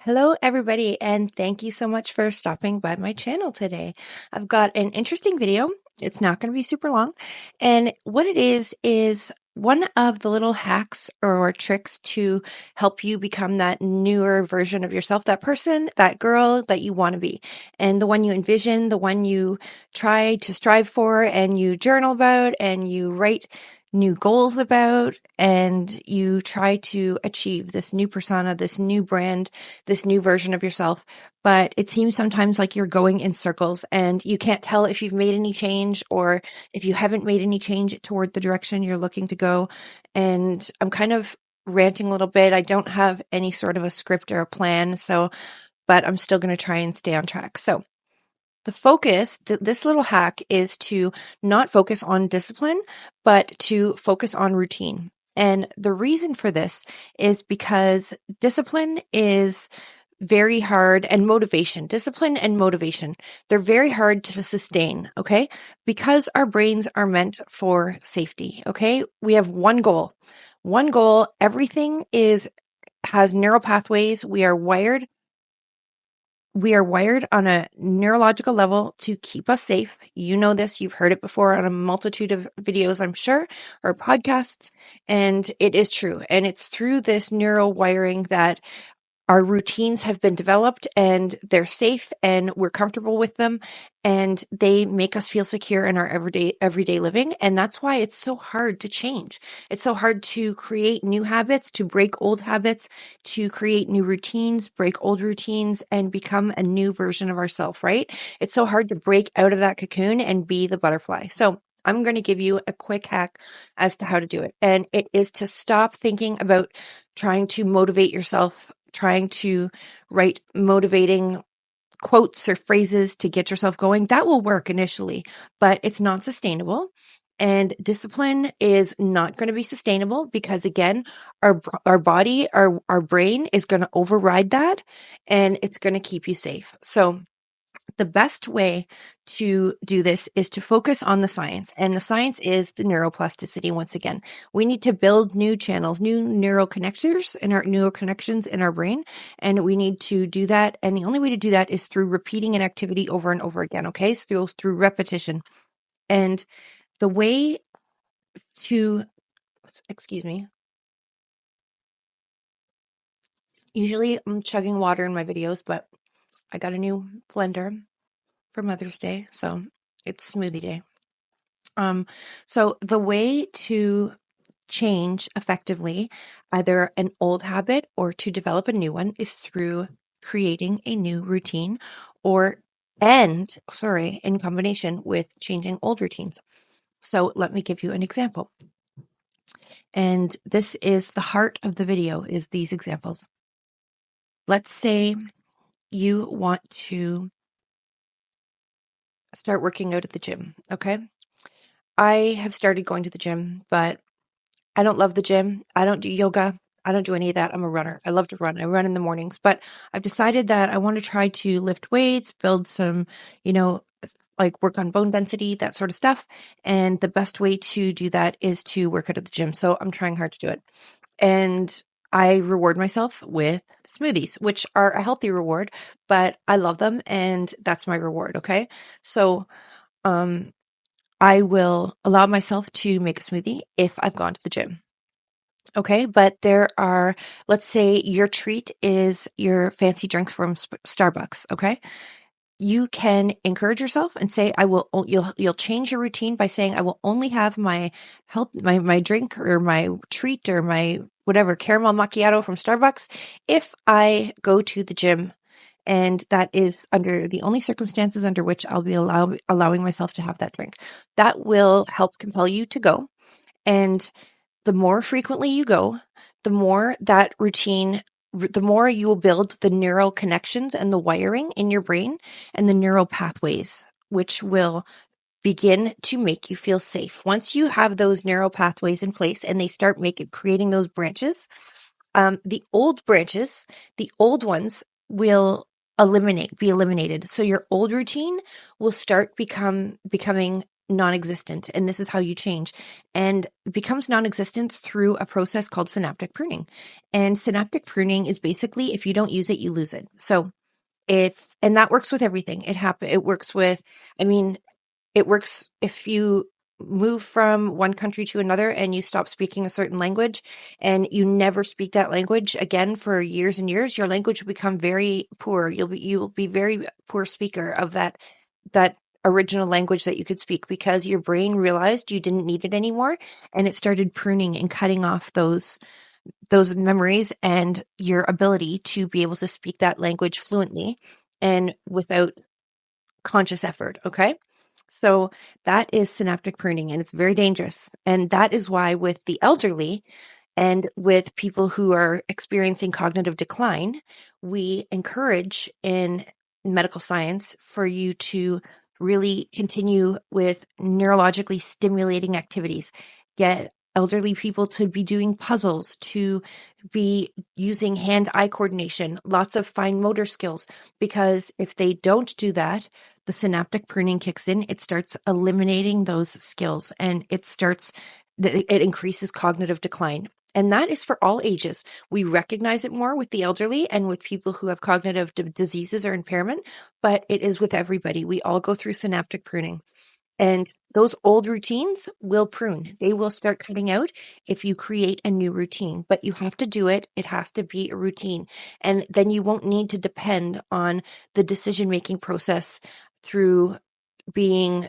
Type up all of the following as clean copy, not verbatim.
Hello, everybody, and thank you so much for stopping by my channel today. I've got an interesting video. It's not going to be super long. And what it is one of the little hacks or tricks to help you become that newer version of yourself, that person, that girl that you want to be, and the one you envision, the one you try to strive for, and you journal about, and you write new goals about, and you try to achieve this new persona, this new brand, this new version of yourself. But it seems sometimes like you're going in circles and you can't tell if you've made any change or if you haven't made any change toward the direction you're looking to go. And I'm kind of ranting a little bit. I don't have any sort of a script or a plan, but I'm still going to try and stay on track. So the focus, this little hack is to not focus on discipline, but to focus on routine. And the reason for this is because discipline is very hard, and discipline and motivation, they're very hard to sustain, okay? Because our brains are meant for safety, okay? We have one goal. Everything has neural pathways. We are wired on a neurological level to keep us safe. You know this. You've heard it before on a multitude of videos, I'm sure, or podcasts. And it is true. And it's through this neural wiring that our routines have been developed and they're safe and we're comfortable with them and they make us feel secure in our everyday living. And that's why it's so hard to change. It's so hard to create new habits, to break old habits, to create new routines, break old routines, and become a new version of ourselves, right? It's so hard to break out of that cocoon and be the butterfly. So I'm going to give you a quick hack as to how to do it. And it is to stop thinking about trying to motivate yourself, trying to write motivating quotes or phrases to get yourself going. That will work initially, but it's not sustainable. And discipline is not going to be sustainable because, again, our body, our brain is going to override that and it's going to keep you safe. So the best way to do this is to focus on the science. And the science is the neuroplasticity. Once again, we need to build new channels, new neural connectors in our neural connections in our brain. And we need to do that. And the only way to do that is through repeating an activity over and over again. Okay. So through repetition. And the way to, excuse me, usually I'm chugging water in my videos, but I got a new blender for Mother's Day. So it's smoothie day. So the way to change effectively either an old habit or to develop a new one is through creating a new routine in combination with changing old routines. So let me give you an example. And this is the heart of the video, is these examples. Let's say you want to start working out at the gym, okay? I have started going to the gym, but I don't love the gym. I don't do yoga. I don't do any of that. I'm a runner. I love to run. I run in the mornings, but I've decided that I want to try to lift weights, build some, like work on bone density, that sort of stuff. And the best way to do that is to work out at the gym. So I'm trying hard to do it. And I reward myself with smoothies, which are a healthy reward, but I love them. And that's my reward. Okay. So, I will allow myself to make a smoothie if I've gone to the gym. Okay, but let's say your treat is your fancy drinks from Starbucks. Okay, you can encourage yourself and say, you'll change your routine by saying, I will only have my drink or my treat or my whatever caramel macchiato from Starbucks if I go to the gym. And that is under the only circumstances under which I'll be allowing myself to have that drink. That will help compel you to go. And the more frequently you go, the more that routine, the more you will build the neural connections and the wiring in your brain and the neural pathways, which will begin to make you feel safe. Once you have those neural pathways in place and they start creating those branches, the old branches, the old ones will be eliminated. So your old routine will start becoming non-existent, and this is how you change. And it becomes non-existent through a process called synaptic pruning. And synaptic pruning is basically, if you don't use it, you lose it. So and that works with everything. It works with, I mean, it works if you move from one country to another and you stop speaking a certain language and you never speak that language again for years and years, your language will become very poor. You will be very poor speaker of that original language that you could speak, because your brain realized you didn't need it anymore, and it started pruning and cutting off those memories and your ability to be able to speak that language fluently and without conscious effort. Okay. So that is synaptic pruning, and it's very dangerous. And that is why with the elderly and with people who are experiencing cognitive decline, we encourage in medical science for you to really continue with neurologically stimulating activities. Get elderly people to be doing puzzles, to be using hand-eye coordination, lots of fine motor skills, because if they don't do that, the synaptic pruning kicks in. It starts eliminating those skills, and it increases cognitive decline. And that is for all ages. We recognize it more with the elderly and with people who have cognitive diseases or impairment, but it is with everybody. We all go through synaptic pruning. And those old routines will prune. They will start cutting out if you create a new routine, but you have to do it. It has to be a routine. And then you won't need to depend on the decision-making process through being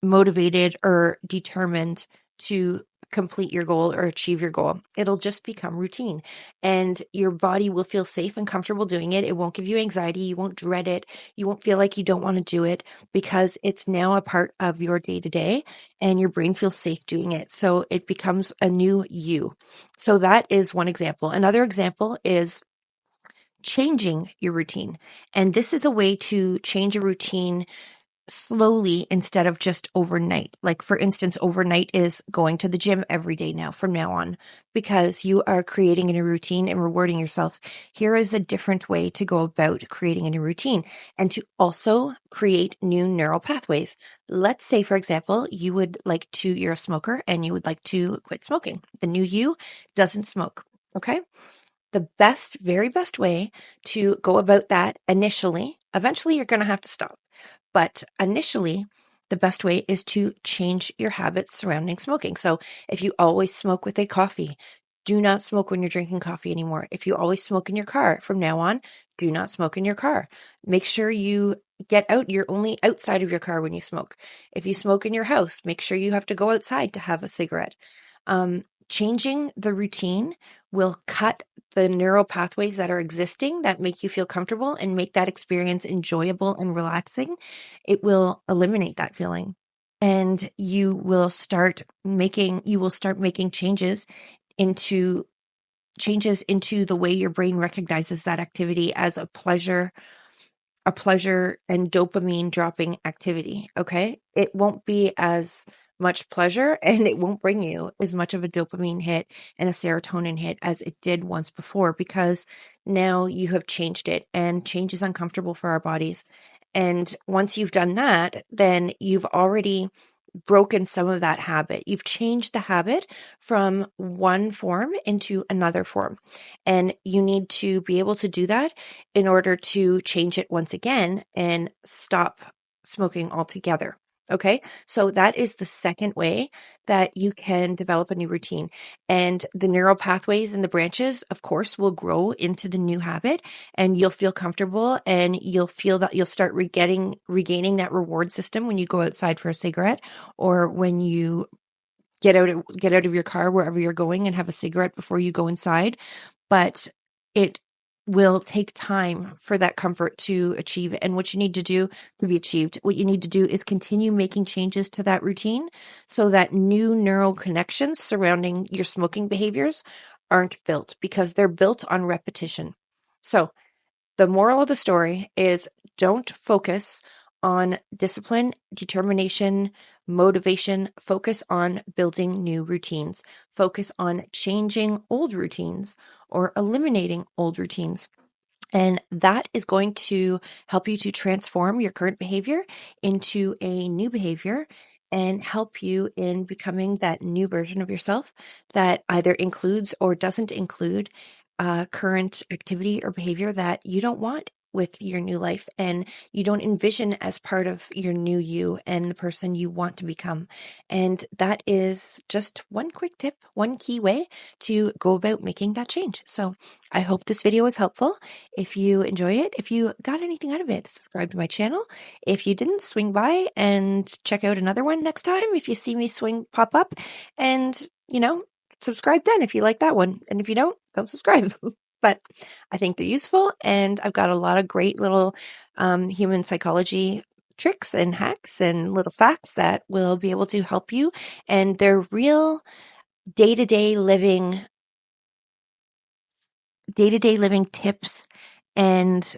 motivated or determined to complete your goal or achieve your goal. It'll just become routine, and your body will feel safe and comfortable doing it. It won't give you anxiety. You won't dread it. You won't feel like you don't want to do it, because it's now a part of your day to day, and your brain feels safe doing it. So it becomes a new you. So that is one example. Another example is changing your routine. And this is a way to change a routine slowly instead of just overnight. Like, for instance, overnight is going to the gym every day now from now on, because you are creating a new routine and rewarding yourself. Here is a different way to go about creating a new routine and to also create new neural pathways. Let's say, for example, you're a smoker and you would like to quit smoking. The new you doesn't smoke. Okay. The very best way to go about that eventually you're going to have to stop. But initially, the best way is to change your habits surrounding smoking. So if you always smoke with a coffee, do not smoke when you're drinking coffee anymore. If you always smoke in your car, from now on, do not smoke in your car. Make sure you get out. You're only outside of your car when you smoke. If you smoke in your house, make sure you have to go outside to have a cigarette. Changing the routine will cut the neural pathways that are existing that make you feel comfortable and make that experience enjoyable and relaxing. It will eliminate that feeling, and you will start making changes into the way your brain recognizes that activity as a pleasure and dopamine dropping activity. Okay. It won't be as much pleasure, and it won't bring you as much of a dopamine hit and a serotonin hit as it did once before, because now you have changed it, and change is uncomfortable for our bodies. And once you've done that, then you've already broken some of that habit. You've changed the habit from one form into another form. And you need to be able to do that in order to change it once again and stop smoking altogether. Okay. So that is the second way that you can develop a new routine. And the neural pathways and the branches, of course, will grow into the new habit, and you'll feel comfortable, and you'll feel that you'll start regaining that reward system when you go outside for a cigarette, or when you get out of your car wherever you're going and have a cigarette before you go inside. But it will take time for that comfort to achieve. And what you need to do to be achieved, what you need to do is continue making changes to that routine so that new neural connections surrounding your smoking behaviors aren't built, because they're built on repetition. So the moral of the story is, don't focus on discipline, determination, motivation. Focus on building new routines. Focus on changing old routines or eliminating old routines. And that is going to help you to transform your current behavior into a new behavior. and help you in becoming that new version of yourself that either includes or doesn't include current activity or behavior that you don't want with your new life and you don't envision as part of your new you and the person you want to become. And that is just one quick tip, one key way to go about making that change. So I hope this video was helpful. If you enjoy it, if you got anything out of it, subscribe to my channel. If you didn't, swing by and check out another one next time. If you see me pop up, and subscribe then if you like that one. And if you don't subscribe. But I think they're useful, and I've got a lot of great little human psychology tricks and hacks and little facts that will be able to help you. And they're real day-to-day living tips and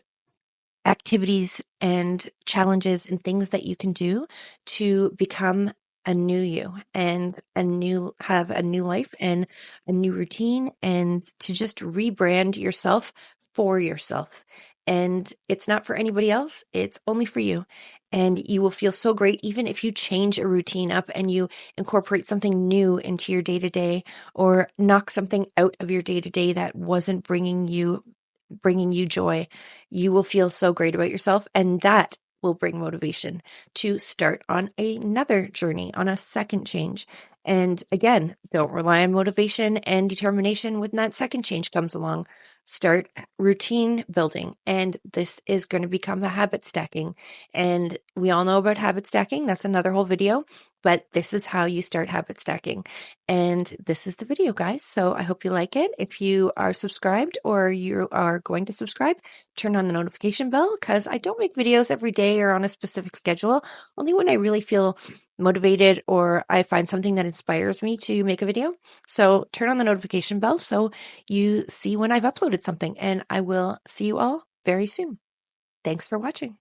activities and challenges and things that you can do to become a new you and have a new life and a new routine, and to just rebrand yourself for yourself. And it's not for anybody else, it's only for you. And you will feel so great even if you change a routine up and you incorporate something new into your day-to-day, or knock something out of your day-to-day that wasn't bringing you joy. You will feel so great about yourself, and that will bring motivation to start on another journey, on a second change. And again, don't rely on motivation and determination when that second change comes along. Start routine building, and this is going to become a habit stacking. And we all know about habit stacking. That's another whole video, but this is how you start habit stacking. And this is the video, guys. So I hope you like it. If you are subscribed or you are going to subscribe, turn on the notification bell, because I don't make videos every day or on a specific schedule, only when I really feel motivated or I find something that inspires me to make a video. So turn on the notification bell so you see when I've uploaded something, and I will see you all very soon. Thanks for watching.